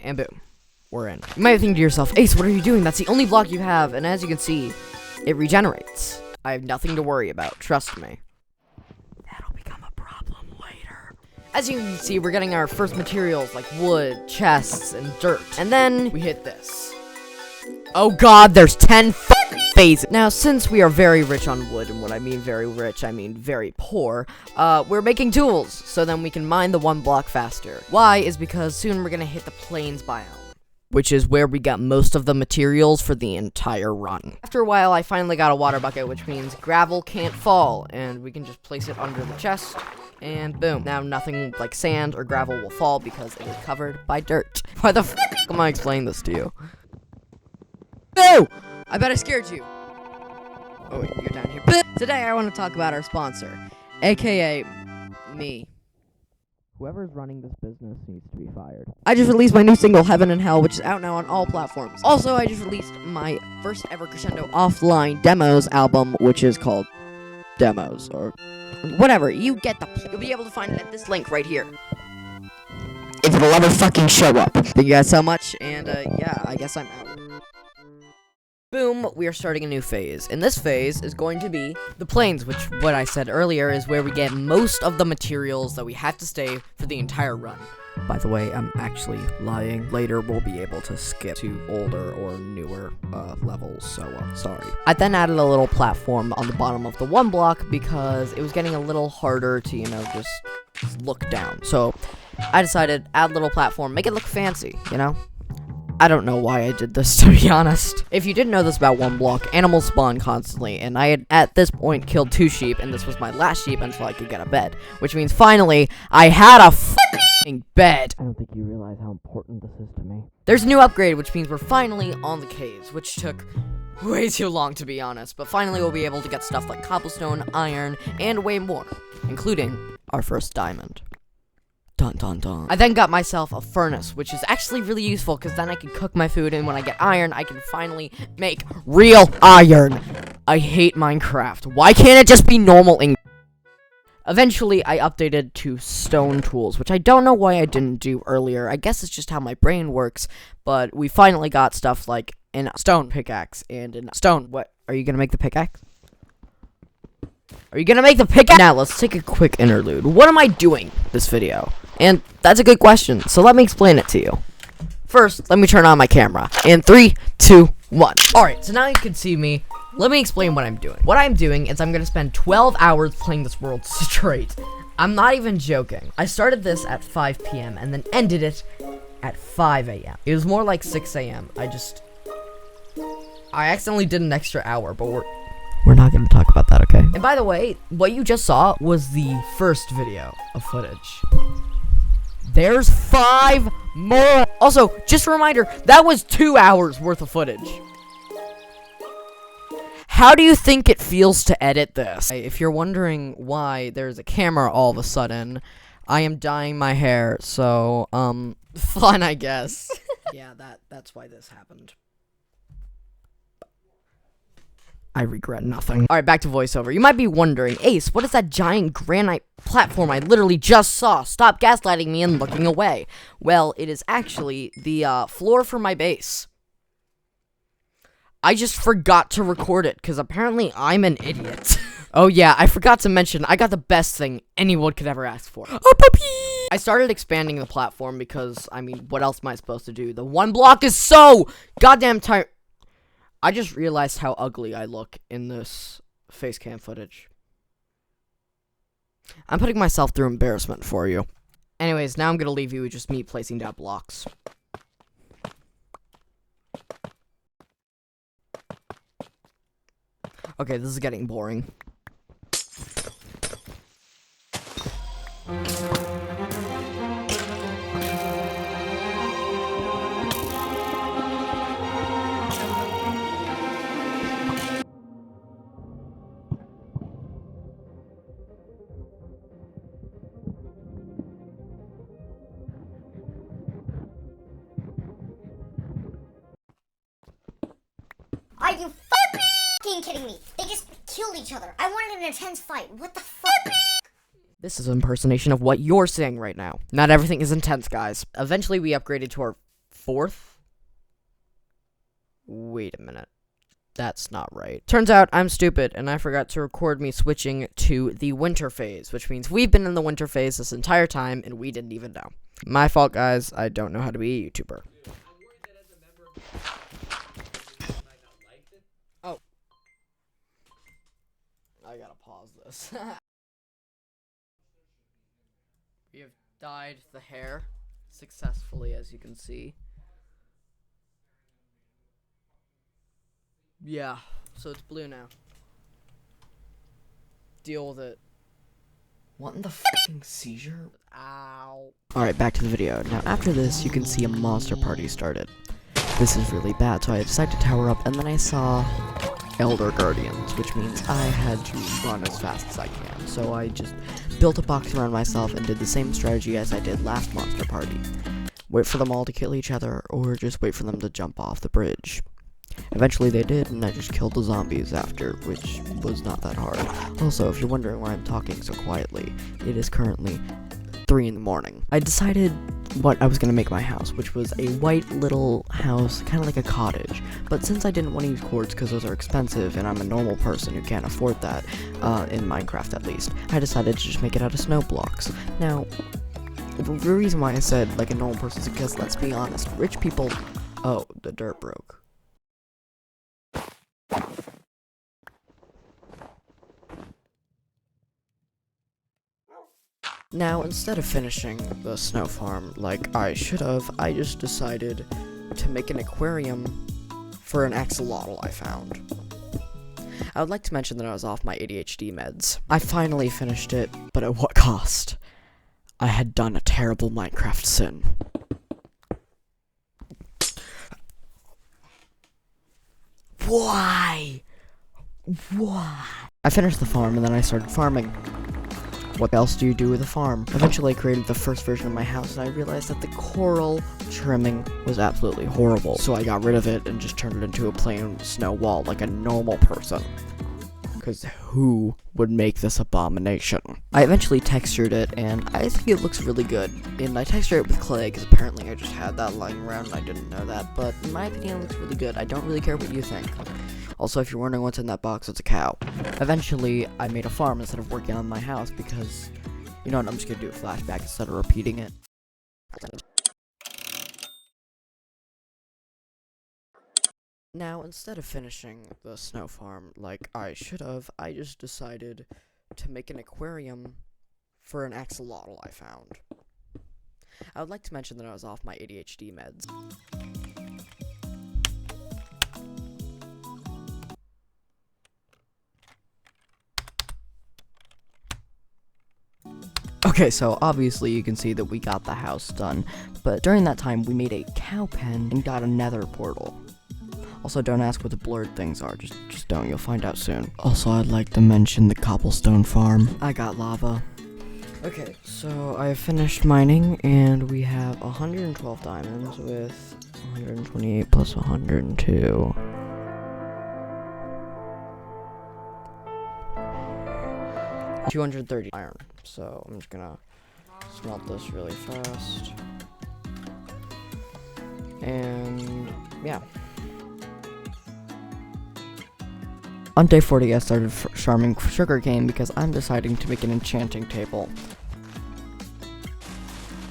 and boom. We're in. You might think to yourself, Ace, what are you doing? That's the only block you have. And as you can see, it regenerates. I have nothing to worry about. Trust me. That'll become a problem later. As you can see, we're getting our first materials like wood, chests, and dirt. And then we hit this. Oh god, there's 10 phases. Now, since we are very rich on wood, and what I mean very rich, I mean very poor, we're making tools, so then we can mine the 1 block faster. Why? Is because soon we're gonna hit the plains biome, which is where we got most of the materials for the entire run. After a while, I finally got a water bucket, which means gravel can't fall, and we can just place it under the chest, and boom. Now nothing like sand or gravel will fall because it is covered by dirt. Why the f am I explaining this to you? No! I bet I scared you. Oh, wait, you're down here. Today, I want to talk about our sponsor, aka me. Whoever's running this business needs to be fired. I just released my new single, Heaven and Hell, which is out now on all platforms. Also, I just released my first ever Crescendo offline demos album, which is called Demos, or whatever. You get the You'll be able to find it at this link right here. If it'll ever fucking show up. Thank you guys so much, and yeah, I guess I'm out. Boom, we are starting a new phase. And this phase is going to be the plains, which, what I said earlier, is where we get most of the materials that we have to stay for the entire run. By the way, I'm actually lying. Later, we'll be able to skip to older or newer levels, so sorry. I then added a little platform on the bottom of the 1 block because it was getting a little harder to, you know, just look down. So I decided, add a little platform, make it look fancy, you know? I don't know why I did this, to be honest. If you didn't know this about 1 block, animals spawn constantly, and I had, at this point, killed 2 sheep, and this was my last sheep until I could get a bed. Which means, finally, I had a f***ing bed! I don't think you realize how important this is to me. There's a new upgrade, which means we're finally on the caves, which took way too long, to be honest. But finally, we'll be able to get stuff like cobblestone, iron, and way more, including our first diamond. Dun dun dun. I then got myself a furnace, which is actually really useful because then I can cook my food, and when I get iron, I can finally make real iron. I hate Minecraft. Why can't it just be normal English? Eventually, I updated to stone tools, which I don't know why I didn't do earlier. I guess it's just how my brain works, but we finally got stuff like a stone pickaxe and a stone. What? Are you gonna make the pickaxe? Are you gonna make the pickaxe? Now, let's take a quick interlude. What am I doing this video? And that's a good question, so let me explain it to you. First, let me turn on my camera. In 3, 2, 1. Alright, so now you can see me. Let me explain what I'm doing. What I'm doing is I'm gonna spend 12 hours playing this world straight. I'm not even joking. I started this at 5 p.m. and then ended it at 5 a.m. It was more like 6 a.m. I accidentally did an extra hour, but we're not gonna talk about that, okay? And by the way, what you just saw was the first video of footage. There's 5 more! Also, just a reminder, that was 2 hours worth of footage. How do you think it feels to edit this? If you're wondering why there's a camera all of a sudden, I am dyeing my hair, so, fun, I guess. Yeah, that's why this happened. I regret nothing. Alright, back to voiceover. You might be wondering, Ace, what is that giant granite platform I literally just saw? Stop gaslighting me and looking away. Well, it is actually the floor for my base. I just forgot to record it, because apparently I'm an idiot. Oh yeah, I forgot to mention, I got the best thing anyone could ever ask for. A puppy! I started expanding the platform because, I mean, what else am I supposed to do? The 1 block is so goddamn tight. I just realized how ugly I look in this face cam footage. I'm putting myself through embarrassment for you. Anyways, now I'm gonna leave you with just me placing down blocks. Okay, this is getting boring. Are you fucking kidding me? They just killed each other. I wanted an intense fight. What the fuck? This is an impersonation of what you're saying right now. Not everything is intense, guys. Eventually, we upgraded to our 4th? Wait a minute. That's not right. Turns out I'm stupid, and I forgot to record me switching to the winter phase, which means we've been in the winter phase this entire time, and we didn't even know. My fault, guys. I don't know how to be a YouTuber. Oh. I gotta pause this. We have dyed the hair successfully, as you can see. Yeah, so it's blue now. Deal with it. What in the fucking seizure? Ow. Alright, back to the video. Now, after this, you can see a monster party started. This is really bad, so I decided to tower up, and then I saw Elder Guardians, which means I had to run as fast as I can. So I just built a box around myself and did the same strategy as I did last monster party. Wait for them all to kill each other, or just wait for them to jump off the bridge. Eventually they did, and I just killed the zombies after, which was not that hard. Also, if you're wondering why I'm talking so quietly, it is currently 3 in the morning. I decided what I was going to make my house, which was a white little house, kind of like a cottage. But since I didn't want to use quartz because those are expensive, and I'm a normal person who can't afford that, in Minecraft at least, I decided to just make it out of snow blocks. Now, the reason why I said like a normal person is because, let's be honest, rich people... Oh, the dirt broke. Now, instead of finishing the snow farm like I should have, I just decided to make an aquarium for an axolotl I found. I would like to mention that I was off my ADHD meds. I finally finished it, but at what cost? I had done a terrible Minecraft sin. Why? Why? I finished the farm and then I started farming. What else do you do with a farm? Eventually I created the first version of my house and I realized that the coral trimming was absolutely horrible. So I got rid of it and just turned it into a plain snow wall like a normal person. Because who would make this abomination? I eventually textured it and I think it looks really good. And I textured it with clay because apparently I just had that lying around and I didn't know that. But in my opinion it looks really good. I don't really care what you think. Also, if you're wondering what's in that box, it's a cow. Eventually, I made a farm instead of working on my house because, you know what, I'm just gonna do a flashback instead of repeating it. Now, instead of finishing the snow farm like I should have, I just decided to make an aquarium for an axolotl I found. I would like to mention that I was off my ADHD meds. Okay, so obviously you can see that we got the house done, but during that time we made a cow pen and got a nether portal. Also, don't ask what the blurred things are, just don't, you'll find out soon. Also, I'd like to mention the cobblestone farm. I got lava. Okay, so I finished mining, and we have 112 diamonds with 128 plus 102. $230 iron, so I'm just gonna smelt this really fast. And yeah. On day 40, I started farming sugarcane because I'm deciding to make an enchanting table.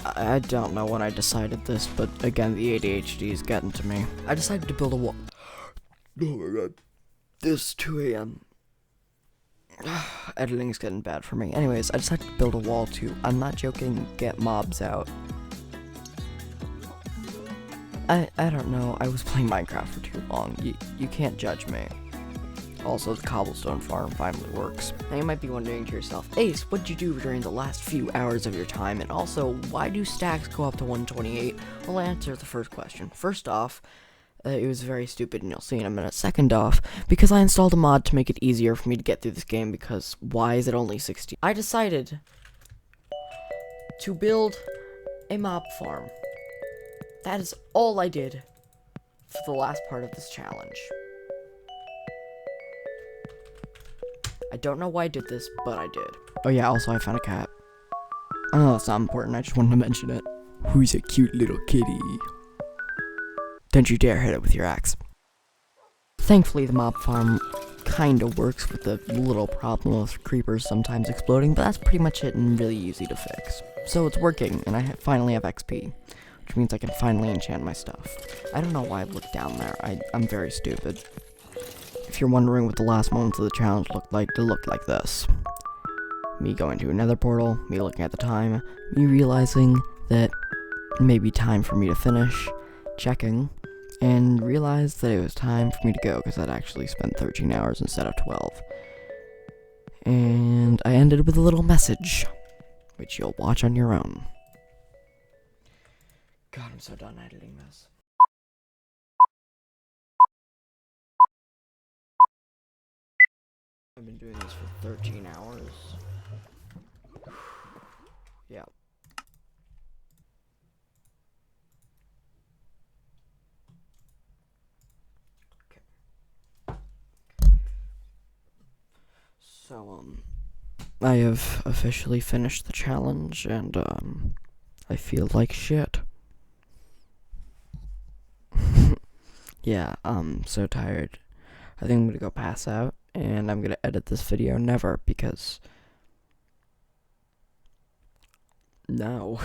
I don't know when I decided this, but again, the ADHD is getting to me. I decided to build a wall. Oh my god. This 2 a.m. Editing's getting bad for me. Anyways, I decided to build a wall to, I'm not joking, get mobs out. I don't know, I was playing Minecraft for too long. You can't judge me. Also, the cobblestone farm finally works. Now you might be wondering to yourself, Ace, what'd you do during the last few hours of your time? And also, why do stacks go up to 128? Well, I'll answer the first question. First off, it was very stupid, and you'll see in a minute. Second off, because I installed a mod to make it easier for me to get through this game, because why is it only 60? I decided to build a mob farm. That is all I did for the last part of this challenge. I don't know why I did this, but I did. Oh yeah, also I found a cat. I know that's not important, I just wanted to mention it. Who's a cute little kitty? Don't you dare hit it with your axe. Thankfully, the mob farm kinda works with the little problem of creepers sometimes exploding, but that's pretty much it and really easy to fix. So it's working, and I finally have XP, which means I can finally enchant my stuff. I don't know why I looked down there. I'm very stupid. If you're wondering what the last moments of the challenge looked like, they looked like this. Me going to another portal, me looking at the time, me realizing that it may be time for me to finish, checking, and realized that it was time for me to go because I'd actually spent 13 hours instead of 12. And I ended with a little message, which you'll watch on your own. God, I'm so done editing this. I've been doing this for 13 hours. Yeah. So, I have officially finished the challenge, and, I feel like shit. Yeah, I'm so tired. I think I'm gonna go pass out, and I'm gonna edit this video never, because... No.